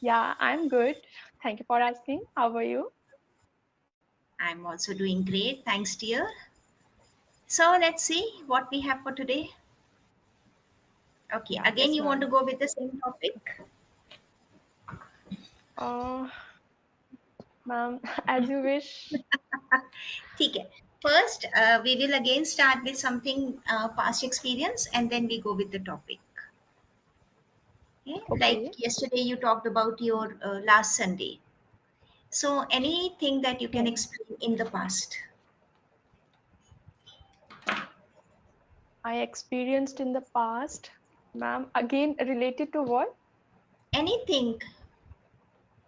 Yeah, I'm good. Thank you for asking. How are you? I'm also doing great. Thanks, dear. So let's see what we have for today. Okay, Yeah, again, yes, you want to ma'am. go with the same topic? Uh, Ma'am, as you wish. ठीक है. First, we will again start with something past experience and then we go with the topic. Okay? Like Okay. yesterday, you talked about your last Sunday. So, anything that you can Hmm. explain in the past? I experienced in the past, ma'am, again related to what? Anything,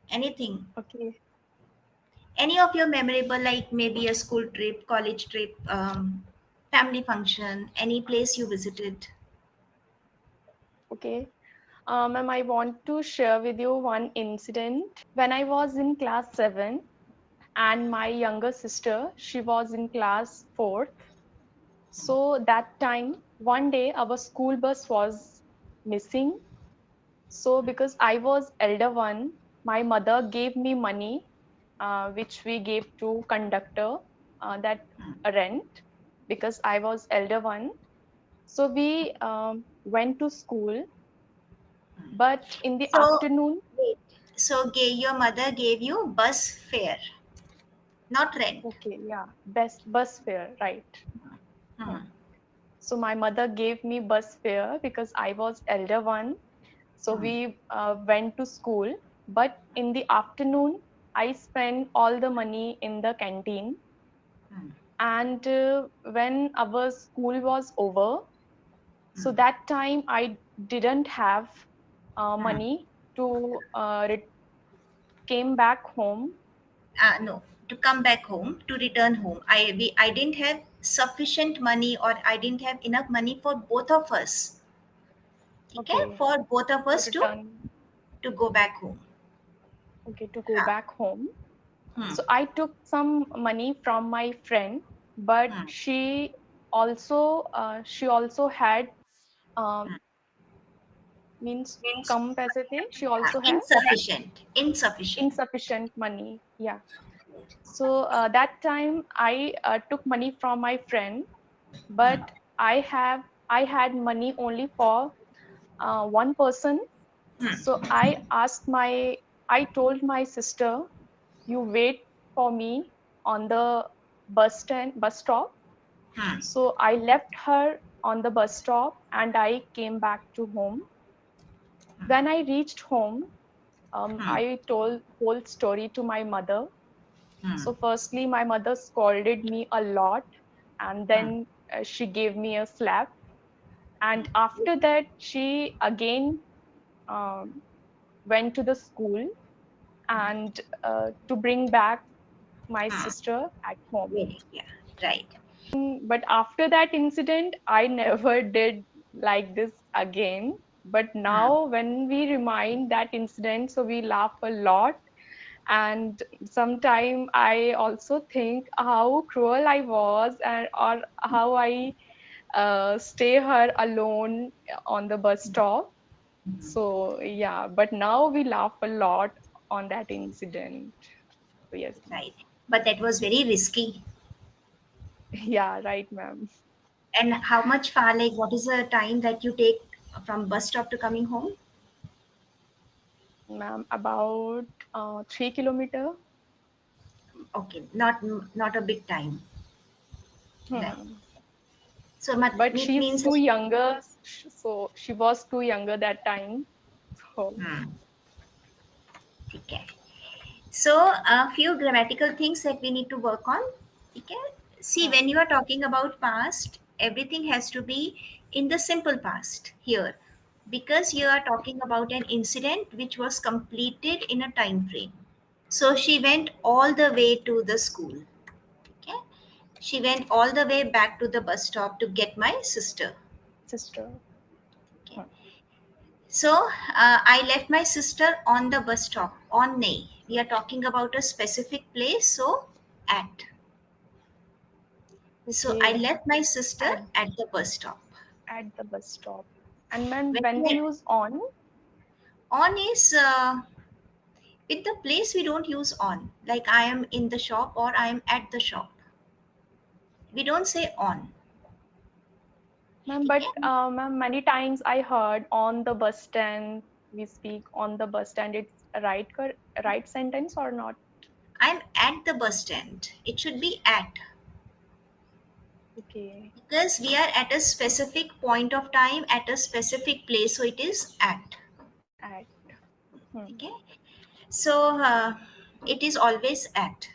anything. Okay. Any of your memorable, like maybe a school trip, college trip, family function, any place you visited. Okay. Ma'am, I want to share with you one incident. When I was in class 7 and my younger sister, she was in class 4th. So that time, one day, our school bus was missing. So because I was elder one, my mother gave me money, which we gave to conductor, that rent, because I was elder one. So we went to school, but in the So afternoon, wait, your mother gave you bus fare, not rent. okay, yeah, best bus fare, right? Hmm. Hmm. So my mother gave me bus fare because I was elder one. So Hmm. we went to school, but in the afternoon, I spent all the money in the canteen. Hmm. And when our school was over, so Hmm. that time I didn't have Hmm. money to came back home. No, to come back home, to return home. I didn't have sufficient money or I didn't have enough money for both of us. Okay, Okay, for both of to us return. to go back home. Okay, to go Huh. back home. Hmm. So I took some money from my friend, but Hmm. she also had Hmm. means Means कम पैसे थे. She also had insufficient. Insufficient. insufficient money. Yeah. So that time I took money from my friend, Hmm. but I had money only for one person. Hmm. So I told my sister, you wait for me on the bus stop. Hmm. So I left her on the bus stop and I came back to home. When I reached home, Hmm. I told whole story to my mother. Hmm. So firstly, my mother scolded me a lot, and Hmm. then she gave me a slap. And after that, she again um, went to the school and to bring back my Hmm. sister at home. Very, yeah, right. But after that incident, I never did like this again. But Hmm. now, when we remind that incident, so we laugh a lot. And sometimes I also think how cruel I was, and or how I stay her alone on the bus stop. So yeah, but now we laugh a lot on that incident. So yes, Right. But that was very risky. yeah, right, ma'am. And how much far, like, what is the time that you take from bus stop to coming home? Ma'am, about 3 kilometer. Okay, not a big time. Right. Hmm. So But it she's means too that. younger, so she was too younger that time. So Hmm. Okay. So a few grammatical things that we need to work on. Okay. See, when hmm. you are talking about past, everything has to be in the simple past here, because you are talking about an incident which was completed in a time frame. So she went all the way to the school. Okay. She went all the way back to the bus stop to get my sister. Sister. Okay. Hmm. So I left my sister on the bus stop. On Nay. We are talking about a specific place. So at. So I Okay, left my sister at at the bus stop. at the bus stop. And when When when we we use on, on is With the place we don't use on. Like I am in the shop or I am at the shop. We don't say on. Ma'am, but Okay? ma'am, many times I heard on the bus stand, we speak on the bus stand. It's a right sentence or not? I'm at the bus stand. It should be at. Okay, Because we are at a specific point of time at a specific place, so it is at. at. Hmm. Okay? So it is always at.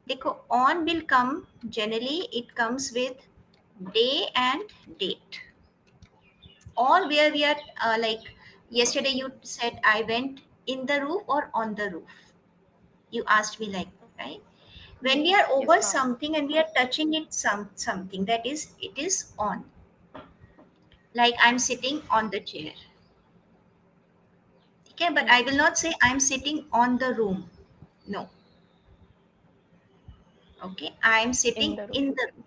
देखो on will come, generally it comes with day and date, or where we are like yesterday you said I went in the roof or on the roof, you asked me like that, right? When we are Yes, over ma'am. something and we are touching it something, that is it is on. Like I'm sitting on the chair. Okay, but I Hmm. will not say I'm sitting on the room. No. Okay, I'm In sitting the room. in the room.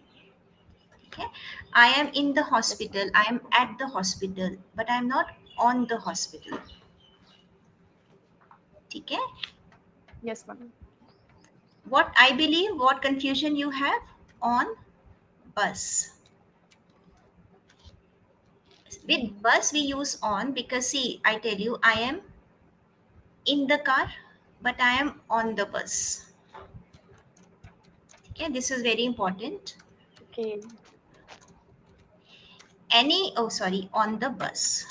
Okay, I am in the Yes, hospital, ma'am. I am at the hospital, but I'm not on the hospital. Okay, Yes, ma'am. what I believe, what confusion you have on bus. With Hmm. bus we use on because see, I tell you, I am in the car, but I am on the bus. Okay, this is very important. Okay. On the bus.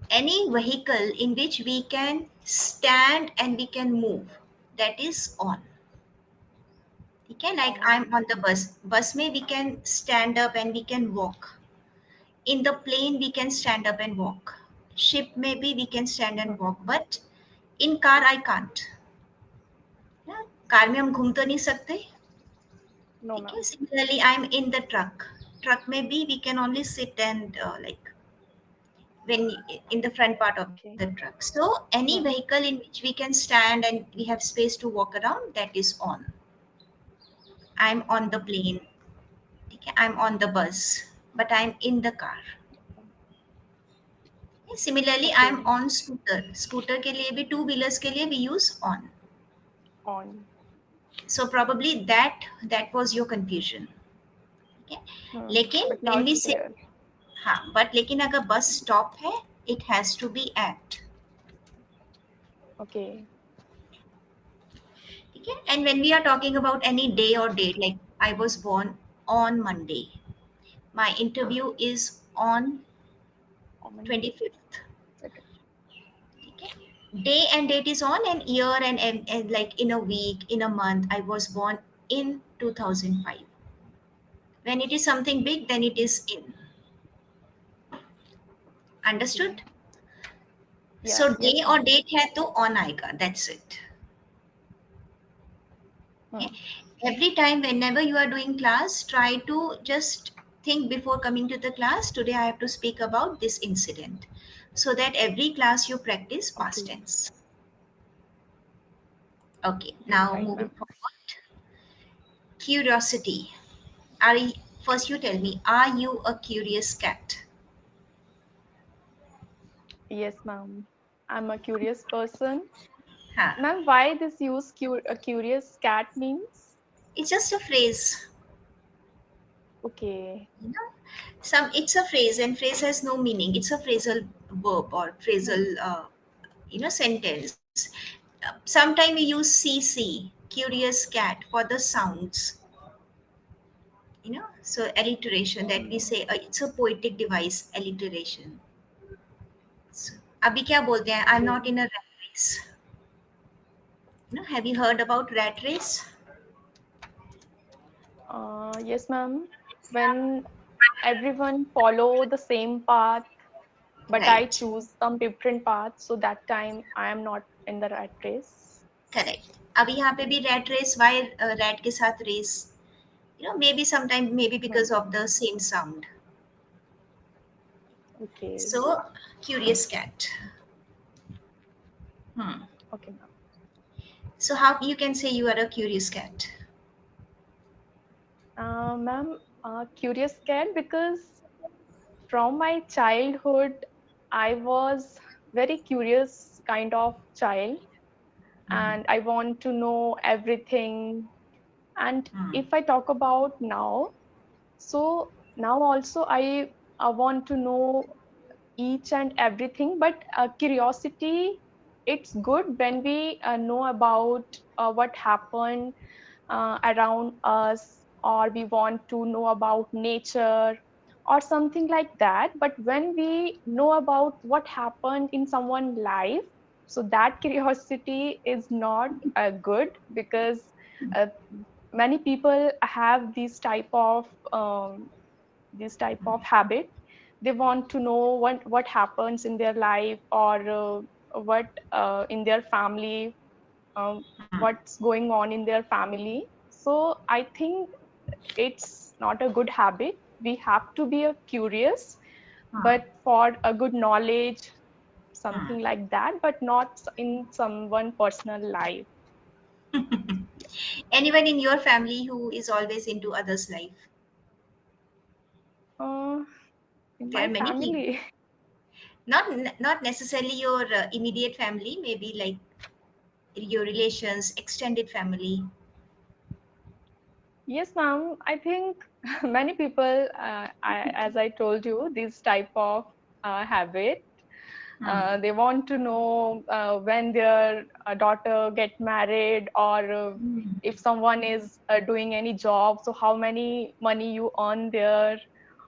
Any vehicle in which we can stand and we can move, that is on. Okay, like On. I'm on the bus, bus may we can stand up and we can walk. In the plane we can stand up and walk. Ship maybe we can stand and Hmm. walk, but in car I can't. Yeah? Car में हम घूम तो नहीं सकते. No, ठीक है, ma'am. similarly I'm in the truck maybe we can only sit and like when in the front part of the Okay. truck. So any Hmm. vehicle in which we can stand and we have space to walk around, that is on. I'm on the plane. Okay, I'm on the bus, but I'm in the car. Similarly, I'm Okay. on scooter. Scooter के लिए भी two wheelers के लिए we use on. On. So probably that was your confusion. Okay. Hmm. लेकिन But now when we it's say clear. हाँ, but लेकिन अगर bus stop है, it has to be at. Okay. Okay. And when we are talking about any day or date, like I was born on Monday, my interview is on On 25th. second. Okay. Day and date is on, and year and like in a week, in a month, I was born in 2005. When it is something big, then it is in. Okay. Understood? So Yes. day Yes, or ma'am. date है तो on आएगा. That's it. Okay. Hmm. Every time, whenever you are doing class, try to just think before coming to the class. Today, I have to speak about this incident, so that every class you practice past Okay. tense. Okay. Okay. Now Right, moving ma'am. forward, curiosity. Are you, first you tell me, are you a curious cat? Yes, ma'am. I'm a curious person. Huh. Ma'am, why this use a curious cat means? It's just a phrase. Okay. You know, it's a phrase, and phrase has no meaning. It's a phrasal verb or phrasal Hmm. sentence. Sometimes we use cc, curious cat, for the sounds. So alliteration, that we Okay. say it's a poetic device, alliteration. So, अभी क्या बोलते हैं, I'm Okay. not in a rat race. Have you heard about rat race? Yes, ma'am. When everyone follow the same path, but I Right. choose some different paths, so that time I am not in the rat race. Correct. अभी यहाँ पे भी rat race, why rat के साथ race? Maybe sometime, maybe because Hmm. of the same sound. Okay. So curious cat. Hmm. Okay, ma'am. So how you can say you are a curious cat? Ma'am, curious cat because from my childhood, I was very curious kind of child, Hmm. and I want to know everything. And Hmm. if I talk about now, so now also I want to know each and everything, but curiosity, it's good when we know about what happened around us, or we want to know about nature or something like that. But when we know about what happened in someone's life, so that curiosity is not good, because uh, many people have this type of habit. They want to know what happens in their life, or what in their family, what's going on in their family. So I think it's not a good habit. We have to be curious, Hmm. but for a good knowledge, Hmm. something like that, but not in someone personal life. Anyone in your family who is always into others' life? uh, in There my are many people. family. Not necessarily your immediate family, maybe like your relations, extended family. Yes, ma'am. I think many people, as I told you, this type of habit. Hmm. They want to know when their daughter get married, or Hmm. if someone is doing any job, so how many money you earn there,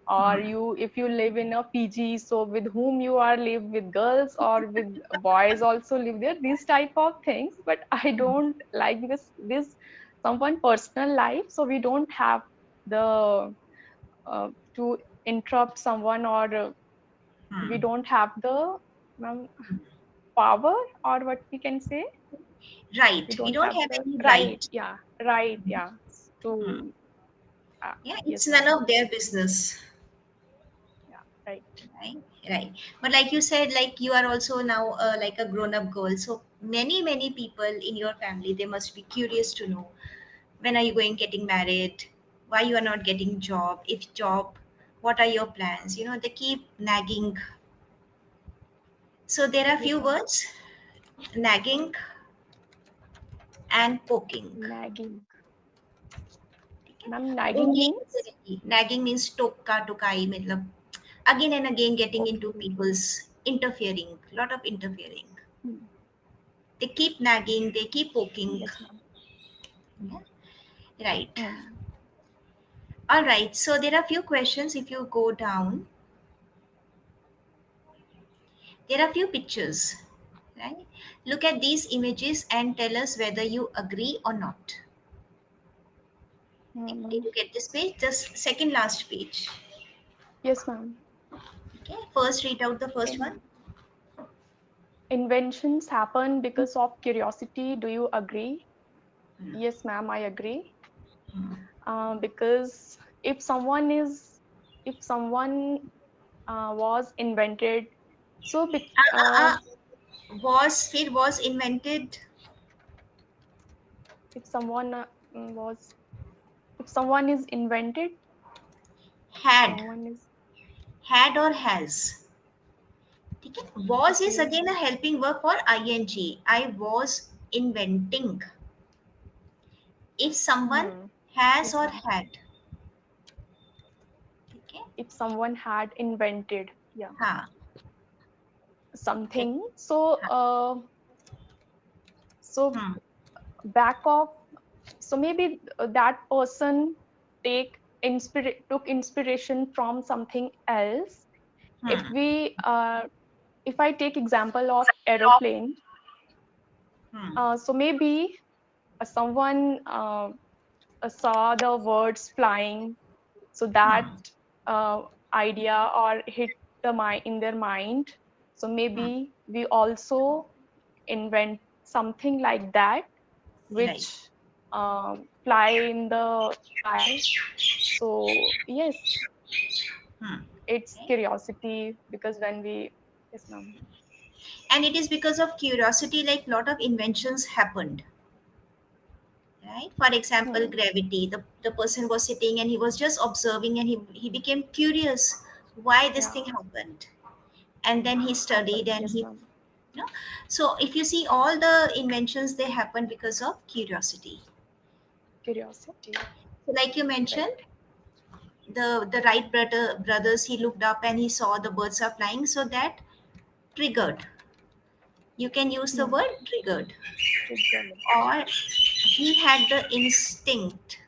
or Hmm. you, if you live in a PG, so with whom you are live, with girls or with boys also live there, these type of things. But I don't like, because this someone personal life, so we don't have the to interrupt someone, or we Hmm. don't have the power, or what we can say, we Right. We don't don't have have the any right, right. yeah, right, Hmm. yeah, Hmm. to Yeah, it's yes none ma'am, of their business. yeah, right. Right. Right. But like you said, like you are also now like a grown-up girl. So many people in your family, they must be curious to know when are you going getting married, why you are not getting job, if job, what are your plans. They keep nagging. So there are Yes few ma'am. words: nagging and poking. Nagging, ठीक है? ma'am, nagging Only means, nagging means टोका टोकाई, मतलब again and again getting into okay, people's interfering, lot of interfering. hmm, They keep nagging, they keep poking. yes ma'am. Yeah? Right. Hmm. All right. So there are few questions. If you go down, there are few pictures. Right. Look at these images and tell us whether you agree or not. Okay. Did Hmm. you get this page? Just second last page. Yes ma'am. Okay. First, read out the first one. In, inventions happen because of curiosity, do you agree? Yes ma'am, I agree. Because if someone was invented, so फिर was invented. if someone was if someone is invented, Had. someone is, Had or has. ठीक है? Was is okay, again a helping verb for ing. I was inventing. If someone hmm, has yes or ma'am, had. ठीक है? if someone had invented, yeah, हाँ. something, so so Hmm. back of, so maybe that person took inspiration from something else. If Hmm. we if I take example of aeroplane, Hmm. so maybe someone saw the words flying, so that Hmm. uh, idea or hit in their mind, so Hmm. maybe we also invent something like that, Right. which fly in the sky. So yes, Hmm. it's Okay. curiosity, because when we, yes ma'am, And it is because of curiosity, like lot of inventions happened. Right. For example, hmm, gravity. The person was sitting and he was just observing and he became curious why this thing yeah, happened. And then he studied happen, and yes he ma'am, No? So if you see, all the inventions, they happen because of curiosity. Curiosity. So like you Right. mentioned, the brothers, he looked up and he saw the birds are flying, so that triggered. You can use the Hmm. word triggered. Trigger. Or he had the instinct.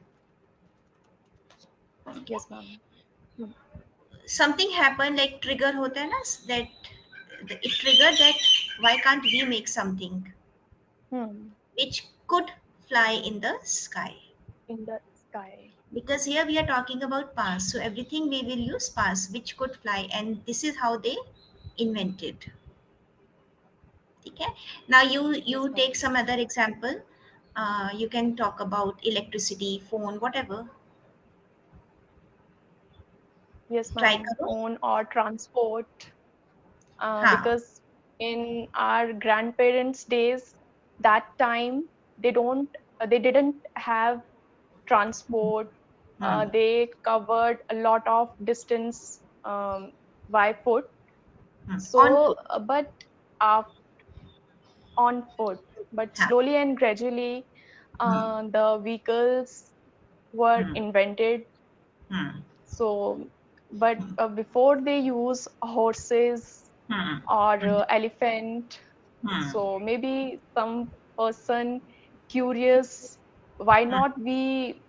Okay? Yes, ma'am. Hmm. Something happened, like trigger hota hai na, that it triggered that why can't we make something Hmm. which could fly in the sky. In the sky. Because here we are talking about past, so everything we will use past which could fly, and this is how they invented. Okay, now you Yes, take ma'am. some other example. You can talk about electricity, phone, whatever. Yes, Try ma'am. karo. Phone or transport. Ha. Because in our grandparents' days, that time they don't, they didn't have transport. Hmm. They covered a lot of distance by foot. Hmm. On So, foot. but uh, on foot. But Ha. slowly and gradually, Hmm. the vehicles were Hmm. invented. Hmm. So, but before they use horses Hmm. or Hmm. elephant, Hmm. so maybe some person curious, why Hmm. not we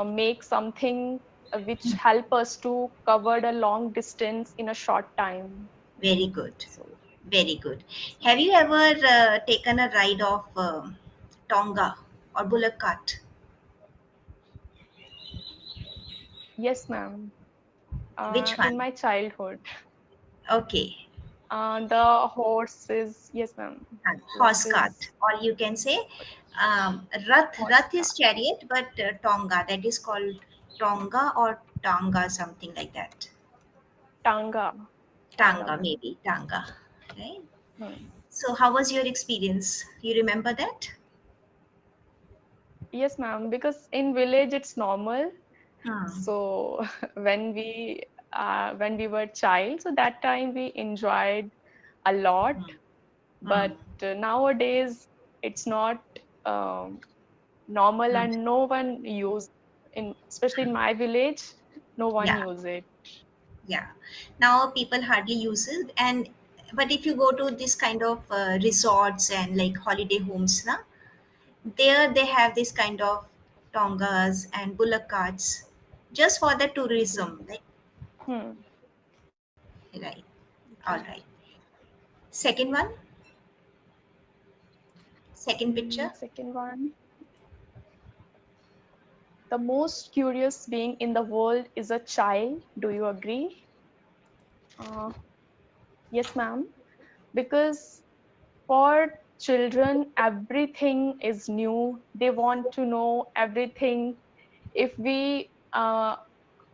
make something which help us to cover a long distance in a short time. Very good. So Very good. yes, Have ma'am. you ever taken a ride of Tonga or bullock cart? Yes, ma'am. Which In one? my childhood, Okay. the horses, yes, ma'am. Horse cart, Horses, or you can say Rath. horse Rath is cart, chariot, but Tonga, that is called Tonga or Tanga, something like that. tanga, tanga, Tanga, ma'am. maybe Tanga, right? Hmm. So, how was your experience? You remember that? Yes, ma'am. Because in village it's normal. Hmm. So when we were child, so that time we enjoyed a lot. Hmm. Hmm. But nowadays it's not um, normal, Hmm. and no one use in, especially in my village, no one Yeah, use it. yeah. Now people hardly use it, and but if you go to this kind of resorts and like holiday homes, na, there they have this kind of tongas and bullock carts just for the tourism. Like, Hmm. right, all Okay. right. Second one, second picture. Second one. The most curious being in the world is a child. Do you agree? Uh, yes, ma'am. Because for children, everything is new. They want to know everything. If we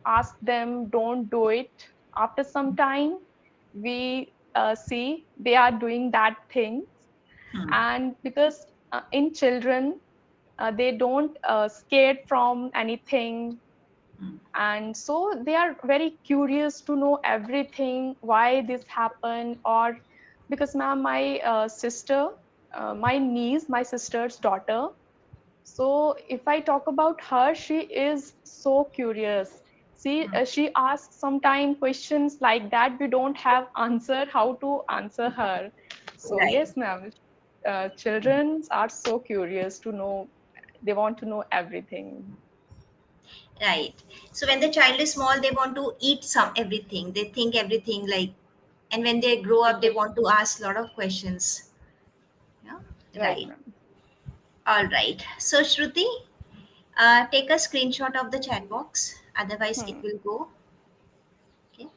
ask them, don't do it, after some time, we see they are doing that thing. Hmm. And because in children, they don't scared from anything, Hmm. and so they are very curious to know everything, why this happened. Or because ma'am, my sister, my niece, my sister's daughter, so if I talk about her, she is so curious. See, Hmm. she asks sometime questions like that we don't have answer how to answer her. So Right, yes, ma'am, children are so curious to know, they want to know everything. right. So when the child is small, they want to eat some everything. They think everything like, and when they grow up, they Yes, want to ask a lot of questions. Yeah, right, right. ma'am. All right. So Shruti, take a screenshot of the chat box. Otherwise, it Hmm. will go. Okay.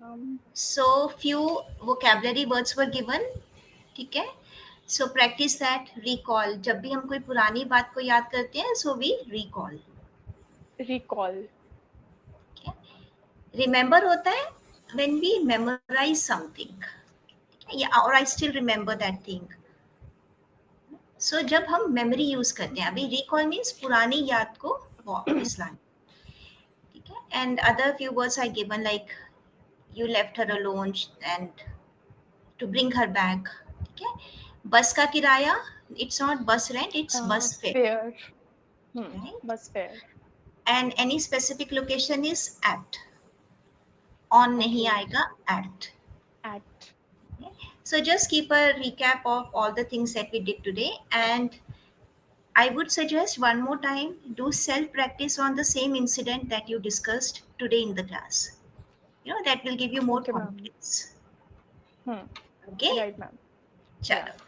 Um, So few vocabulary words were given. ठीक है. So practice that. Recall. जब भी हम कोई पुरानी बात को याद करते हैं, so we recall. recall. Okay. Remember होता है when we memorize something. Yeah, or I still remember that thing. So जब हम memory use करते हैं, अभी recall means पुरानी याद को वापस लाना. ठीक है. And other few words are given like you left her alone and to bring her back. Okay. Bus ka kiraya, it's not bus rent, it's bus fare, Fair. right? Bus fare. And any specific location is at. On nahi Okay. aayega, at. At. Okay? So just keep a recap of all the things that we did today, and I would suggest one more time do self practice on the same incident that you discussed today in the class. You know, that will give you more Okay, ma'am. confidence. Hmm. Okay? Right, ma'am. Yeah. चलो.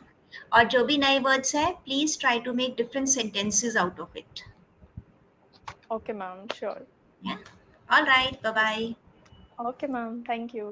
और जो भी नए words है please try to make different sentences out of it. Okay, ma'am. Sure. Yeah. All right. Bye Yeah. bye. Okay, ma'am. Thank you.